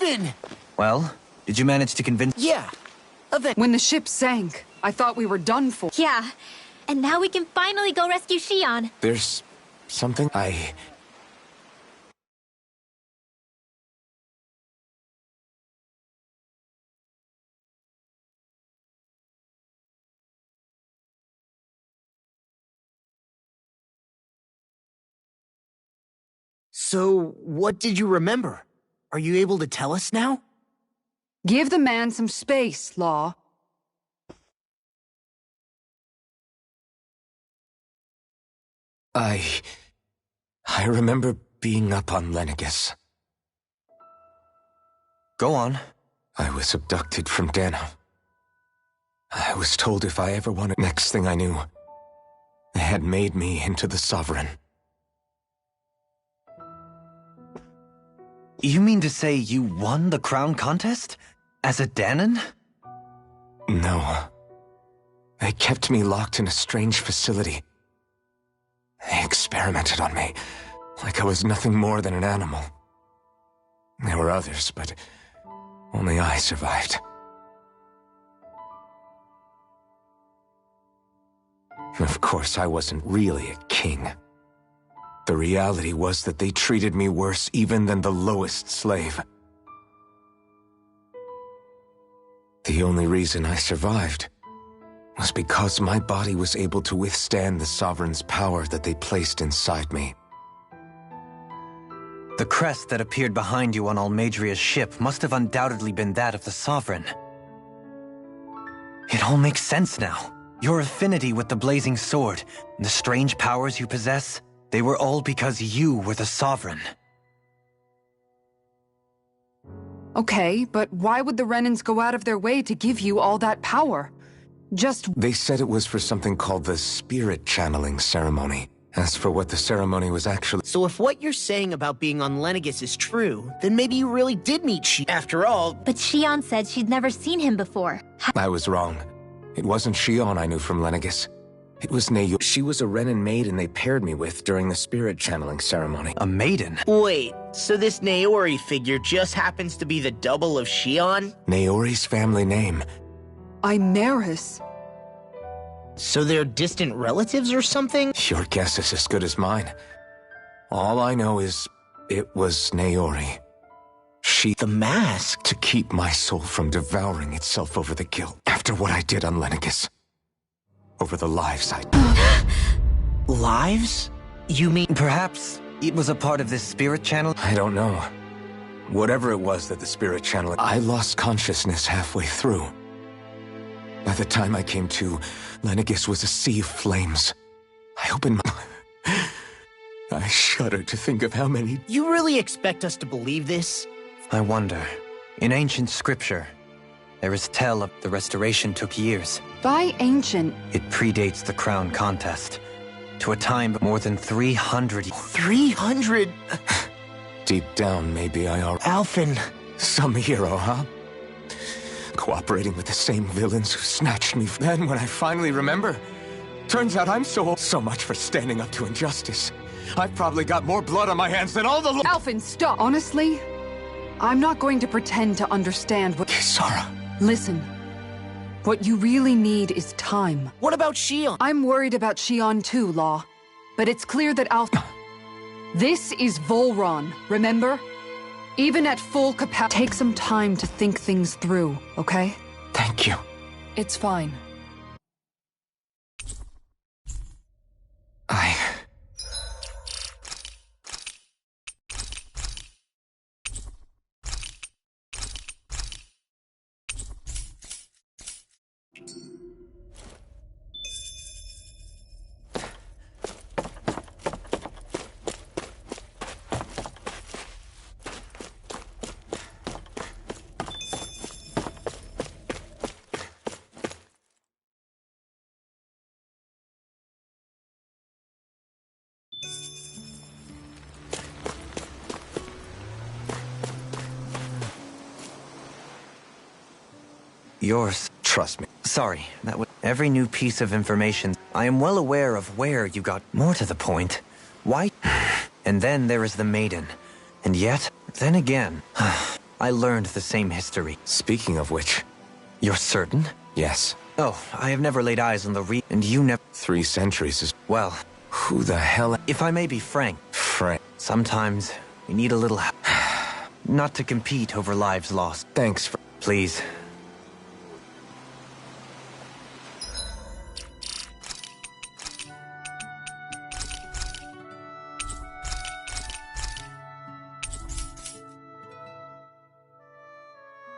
Alphen! Well, did you manage to convince— Yeah, When the ship sank, I thought we were done for. Yeah. And now we can finally go rescue Shion. There's something So, what did you remember? Are you able to tell us now? Give the man some space, Law. I remember being up on Lenegus. Go on. I was abducted from Dano. I was told if I ever wanted— Next thing I knew, they had made me into the Sovereign. You mean to say you won the crown contest? As a Danon? No. They kept me locked in a strange facility. They experimented on me, like I was nothing more than an animal. There were others, but only I survived. Of course, I wasn't really a king. The reality was that they treated me worse even than the lowest slave. The only reason I survived was because my body was able to withstand the Sovereign's power that they placed inside me. The crest that appeared behind you on Almadria's ship must have undoubtedly been that of the Sovereign. It all makes sense now. Your affinity with the Blazing Sword, and the strange powers you possess, they were all because you were the Sovereign. Okay, but why would the Renans go out of their way to give you all that power? They said it was for something called the Spirit Channeling Ceremony. As for what the ceremony was actually— So if what you're saying about being on Lenegus is true, then maybe you really did meet Shion. After all— But Shion said she'd never seen him before. I was wrong. It wasn't Shion I knew from Lenegus. It was Nayo. She was a Renan maiden they paired me with during the Spirit Channeling Ceremony. A maiden? Wait, so this Naori figure just happens to be the double of Shion? Naori's family name. Imaris. So they're distant relatives or something? Your guess is as good as mine. All I know is it was Naori. She— The mask? To keep my soul from devouring itself over the guilt. After what I did on Lenegus. Over the lives I— Lives? You mean— Perhaps it was a part of this spirit channel? I don't know. Whatever it was that the Spirit Channel— I lost consciousness halfway through. By the time I came to, Lenegus was a sea of flames. I opened my— I shudder to think of how many— You really expect us to believe this? I wonder. In ancient scripture, there is tell of the restoration took years. By ancient— It predates the crown contest. To a time more than 300 years. 300? Deep down, maybe I are— Alphen. Some hero, huh? Cooperating with the same villains who snatched me. Then when I finally remember, turns out I'm so old. So much for standing up to injustice. I've probably got more blood on my hands than all the— Alphen, stop! Honestly, I'm not going to pretend to understand what— Kisara. Listen. What you really need is time. What about Shion? I'm worried about Shion too, Law. But it's clear that This is Volron, remember? Even at full capacity, take some time to think things through, okay? Thank you. It's fine. Yours. Trust me. Sorry, that was every new piece of information. I am well aware of where you got. More to the point, why? And then there is the maiden. And yet, then again, I learned the same history. Speaking of which, You're certain? yes, Oh, I have never laid eyes on the and you never... 3 centuries is... Well, Who the hell... if I may be frank, Sometimes we need a little help. Not to compete over lives lost. Thanks for... Please,